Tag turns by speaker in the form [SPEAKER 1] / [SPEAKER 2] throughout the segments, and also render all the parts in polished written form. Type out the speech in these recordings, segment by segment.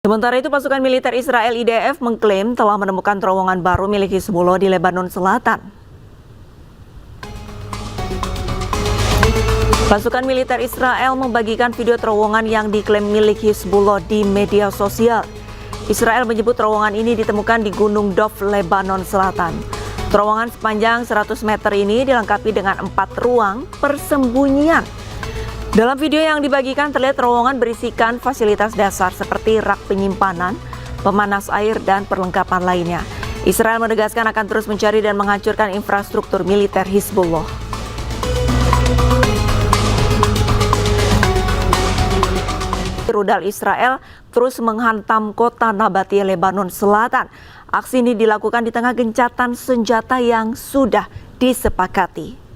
[SPEAKER 1] Sementara itu, pasukan militer Israel IDF mengklaim telah menemukan terowongan baru milik Hizbullah di Lebanon Selatan. Pasukan militer Israel membagikan video terowongan yang diklaim milik Hizbullah di media sosial. Israel menyebut terowongan ini ditemukan di Gunung Dov, Lebanon Selatan. Terowongan sepanjang 100 meter ini dilengkapi dengan 4 ruang persembunyian. Dalam video yang dibagikan terlihat terowongan berisikan fasilitas dasar seperti rak penyimpanan, pemanas air, dan perlengkapan lainnya. Israel menegaskan akan terus mencari dan menghancurkan infrastruktur militer Hizbullah. Rudal Israel terus menghantam kota Nabatiyeh, Lebanon Selatan. Aksi ini dilakukan di tengah gencatan senjata yang sudah disepakati.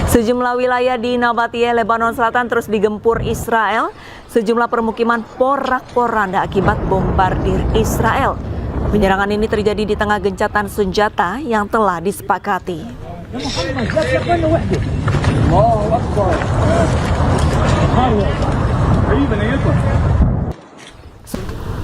[SPEAKER 1] Sejumlah wilayah di Nabatiyeh, Lebanon Selatan terus digempur Israel. Sejumlah permukiman porak-poranda akibat bombardir Israel. Penyerangan ini terjadi di tengah gencatan senjata yang telah disepakati.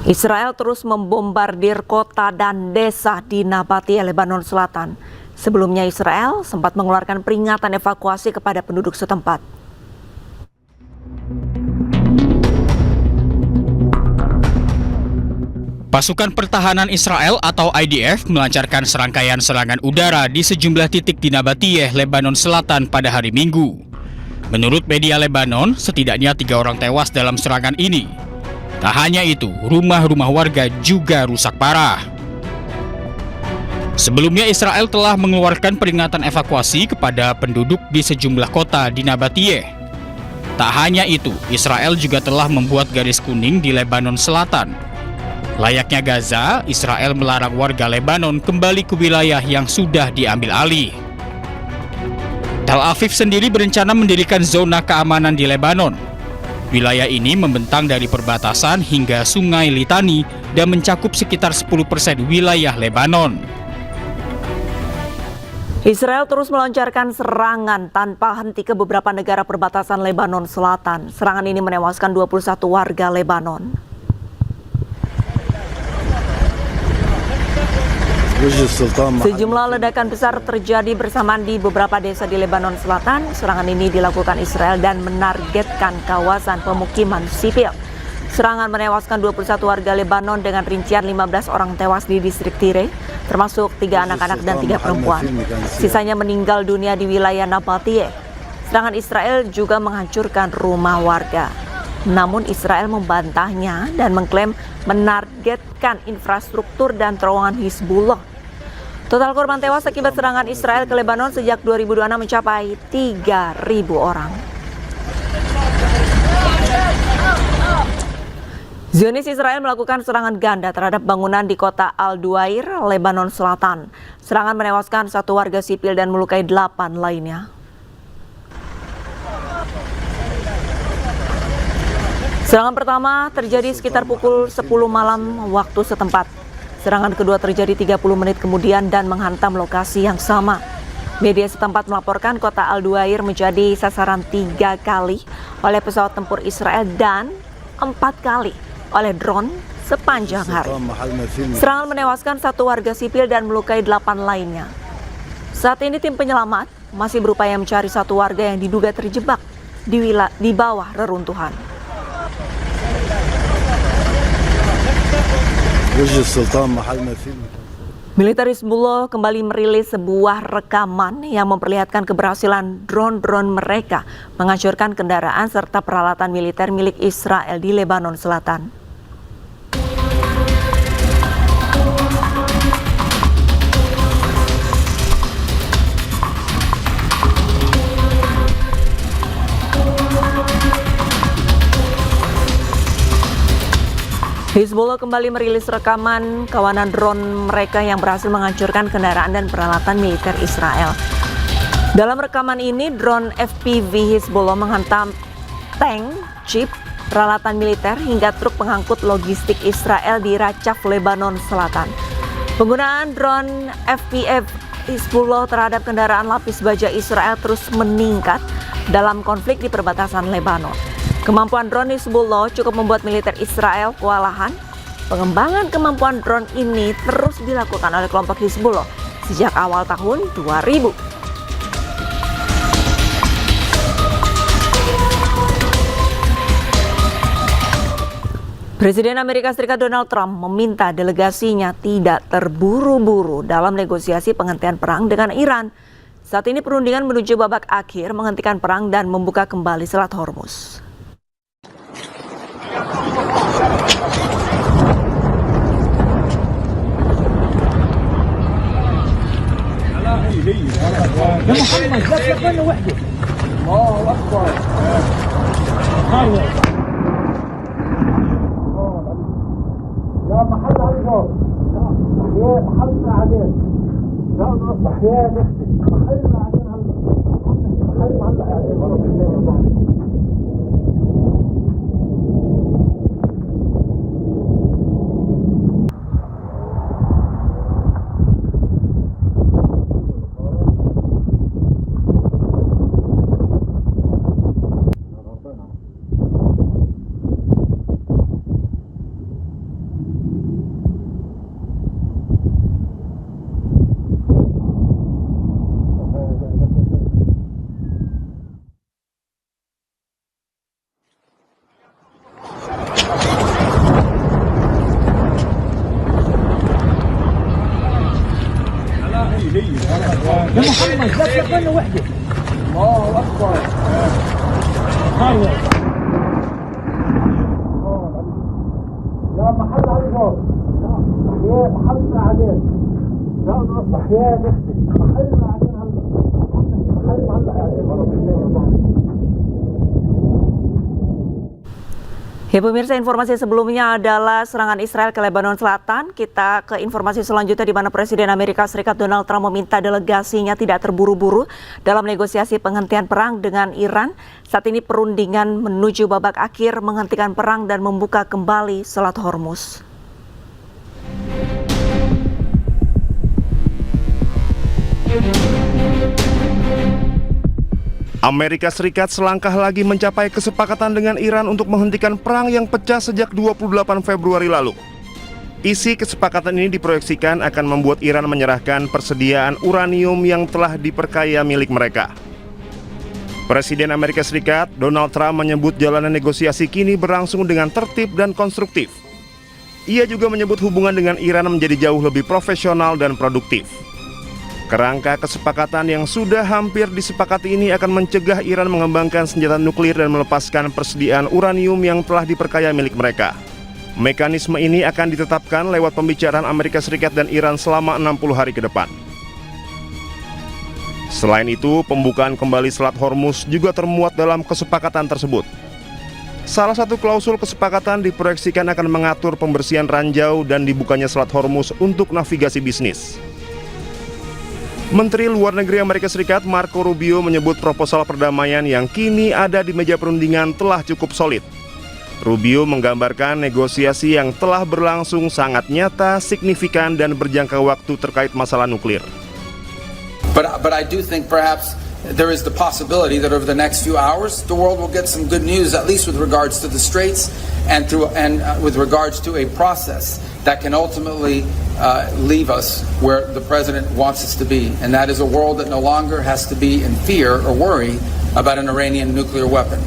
[SPEAKER 1] Israel terus membombardir kota dan desa di Nabatiyeh, Lebanon Selatan. Sebelumnya Israel sempat mengeluarkan peringatan evakuasi kepada penduduk setempat.
[SPEAKER 2] Pasukan Pertahanan Israel atau IDF melancarkan serangkaian serangan udara di sejumlah titik di Nabatiyeh, Lebanon Selatan pada hari Minggu. Menurut media Lebanon, setidaknya 3 orang tewas dalam serangan ini. Tak hanya itu, rumah-rumah warga juga rusak parah. Sebelumnya Israel telah mengeluarkan peringatan evakuasi kepada penduduk di sejumlah kota di Nabatiyeh. Tak hanya itu, Israel juga telah membuat garis kuning di Lebanon Selatan. Layaknya Gaza, Israel melarang warga Lebanon kembali ke wilayah yang sudah diambil alih. Tel Aviv sendiri berencana mendirikan zona keamanan di Lebanon. Wilayah ini membentang dari perbatasan hingga Sungai Litani dan mencakup sekitar 10% wilayah Lebanon.
[SPEAKER 1] Israel terus melancarkan serangan tanpa henti ke beberapa negara perbatasan Lebanon Selatan. Serangan ini menewaskan 21 warga Lebanon. Sejumlah ledakan besar terjadi bersamaan di beberapa desa di Lebanon Selatan. Serangan ini dilakukan Israel dan menargetkan kawasan pemukiman sipil. Serangan menewaskan 21 warga Lebanon dengan rincian 15 orang tewas di distrik Tire, termasuk 3 anak-anak dan 3 perempuan. Sisanya meninggal dunia di wilayah Nabatiyeh. Serangan Israel juga menghancurkan rumah warga. Namun Israel membantahnya dan mengklaim menargetkan infrastruktur dan terowongan Hizbullah. Total korban tewas akibat serangan Israel ke Lebanon sejak 2026 mencapai 3.000 orang. Zionis Israel melakukan serangan ganda terhadap bangunan di kota Al-Duair, Lebanon Selatan. Serangan menewaskan 1 warga sipil dan melukai 8 lainnya. Serangan pertama terjadi sekitar pukul 10 malam waktu setempat. Serangan kedua terjadi 30 menit kemudian dan menghantam lokasi yang sama. Media setempat melaporkan kota Al-Duair menjadi sasaran 3 kali oleh pesawat tempur Israel dan 4 kali oleh drone sepanjang hari. Serangan menewaskan 1 warga sipil dan melukai 8 lainnya. Saat ini tim penyelamat masih berupaya mencari 1 warga yang diduga terjebak di bawah reruntuhan. Militer Hizbullah kembali merilis sebuah rekaman yang memperlihatkan keberhasilan drone-drone mereka menghancurkan kendaraan serta peralatan militer milik Israel di Lebanon Selatan. Hizbullah kembali merilis rekaman kawanan drone mereka yang berhasil menghancurkan kendaraan dan peralatan militer Israel. Dalam rekaman ini, drone FPV Hizbullah menghantam tank, jeep, peralatan militer hingga truk pengangkut logistik Israel di Racah, Lebanon Selatan. Penggunaan drone FPV Hizbullah terhadap kendaraan lapis baja Israel terus meningkat dalam konflik di perbatasan Lebanon. Kemampuan drone Hizbullah cukup membuat militer Israel kewalahan. Pengembangan kemampuan drone ini terus dilakukan oleh kelompok Hizbullah sejak awal tahun 2000. Presiden Amerika Serikat Donald Trump meminta delegasinya tidak terburu-buru dalam negosiasi penghentian perang dengan Iran. Saat ini perundingan menuju babak akhir menghentikan perang dan membuka kembali Selat Hormuz.
[SPEAKER 3] يا محمد لا تقبلنا وحده الله اكبر يا محل عليكم يا محل عليك لا نصح يا بختي محل علينا
[SPEAKER 1] Ya pemirsa, informasi sebelumnya adalah serangan Israel ke Lebanon Selatan. Kita ke informasi selanjutnya di mana Presiden Amerika Serikat Donald Trump meminta delegasinya tidak terburu-buru dalam negosiasi penghentian perang dengan Iran. Saat ini perundingan menuju babak akhir menghentikan perang dan membuka kembali Selat Hormuz.
[SPEAKER 4] Amerika Serikat selangkah lagi mencapai kesepakatan dengan Iran untuk menghentikan perang yang pecah sejak 28 Februari lalu. Isi kesepakatan ini diproyeksikan akan membuat Iran menyerahkan persediaan uranium yang telah diperkaya milik mereka. Presiden Amerika Serikat Donald Trump menyebut jalanan negosiasi kini berlangsung dengan tertib dan konstruktif. Ia juga menyebut hubungan dengan Iran menjadi jauh lebih profesional dan produktif. Kerangka kesepakatan yang sudah hampir disepakati ini akan mencegah Iran mengembangkan senjata nuklir dan melepaskan persediaan uranium yang telah diperkaya milik mereka. Mekanisme ini akan ditetapkan lewat pembicaraan Amerika Serikat dan Iran selama 60 hari ke depan. Selain itu, pembukaan kembali Selat Hormuz juga termuat dalam kesepakatan tersebut. Salah satu klausul kesepakatan diproyeksikan akan mengatur pembersihan ranjau dan dibukanya Selat Hormuz untuk navigasi bisnis. Menteri Luar Negeri Amerika Serikat Marco Rubio menyebut proposal perdamaian yang kini ada di meja perundingan telah cukup solid. Rubio menggambarkan negosiasi yang telah berlangsung sangat nyata, signifikan, dan berjangka waktu terkait masalah nuklir.
[SPEAKER 5] But I do think perhaps there is the possibility that over the next few hours the world will get some good news, at least with regards to the Straits and with regards to a process that can ultimately leave us where the president wants us to be, and that is a world that no longer has to be in fear or worry about an Iranian nuclear weapon.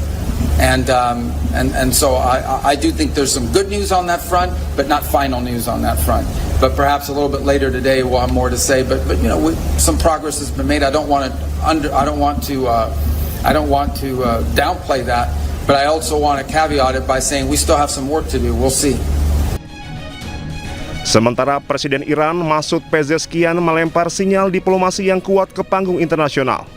[SPEAKER 5] And so I do think there's some good news on that front, but not final news on that front. But perhaps a little bit later today we'll have more to say. But you know, some progress has been made. I don't want to downplay that, but I also want to caveat it by saying we still have some work to do. We'll see.
[SPEAKER 4] Sementara Presiden Iran Masoud Pezeshkian melempar sinyal diplomasi yang kuat ke panggung internasional.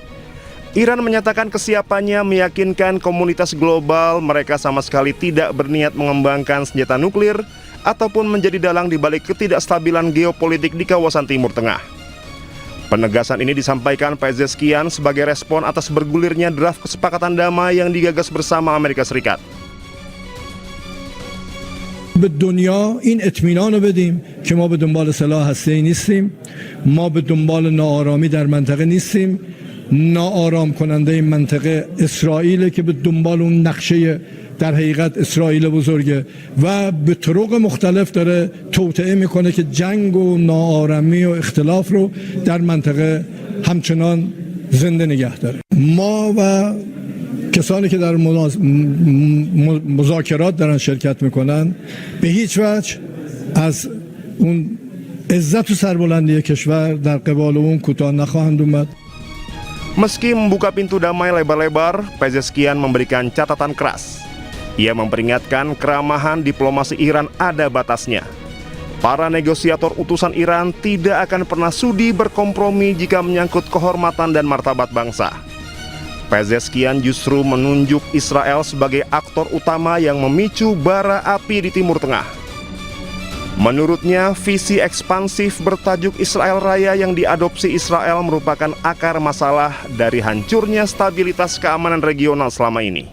[SPEAKER 4] Iran menyatakan kesiapannya meyakinkan komunitas global mereka sama sekali tidak berniat mengembangkan senjata nuklir ataupun menjadi dalang di balik ketidakstabilan geopolitik di kawasan Timur Tengah. Penegasan ini disampaikan Pezeshkian sebagai respon atas bergulirnya draft kesepakatan damai yang digagas bersama Amerika Serikat.
[SPEAKER 3] به دنیا این اطمینان رو بدیم که ما به دنبال سلاح هسته‌ای نیستیم، ما به دنبال ناآرامی در منطقه نیستیم. ناآرام کننده این منطقه اسرائیل که به دنبال اون نقشه در حقیقت اسرائیل بزرگه و به طرق مختلف داره توطئه میکنه که جنگ و ناآرامی و اختلاف رو در منطقه همچنان زنده نگه داره. ما و کسانی که در مذاکرات دارن شرکت میکنن به هیچ وجه از اون عزت و سربلندی کشور در قبال اون کوتاه نخواهند اومد.
[SPEAKER 4] Meski membuka pintu damai lebar-lebar, Pezeshkian memberikan catatan keras. Ia memperingatkan keramahan diplomasi Iran ada batasnya. Para negosiator utusan Iran tidak akan pernah sudi berkompromi jika menyangkut kehormatan dan martabat bangsa. Pezeshkian justru menunjuk Israel sebagai aktor utama yang memicu bara api di Timur Tengah. Menurutnya, visi ekspansif bertajuk Israel Raya yang diadopsi Israel merupakan akar masalah dari hancurnya stabilitas keamanan regional selama ini.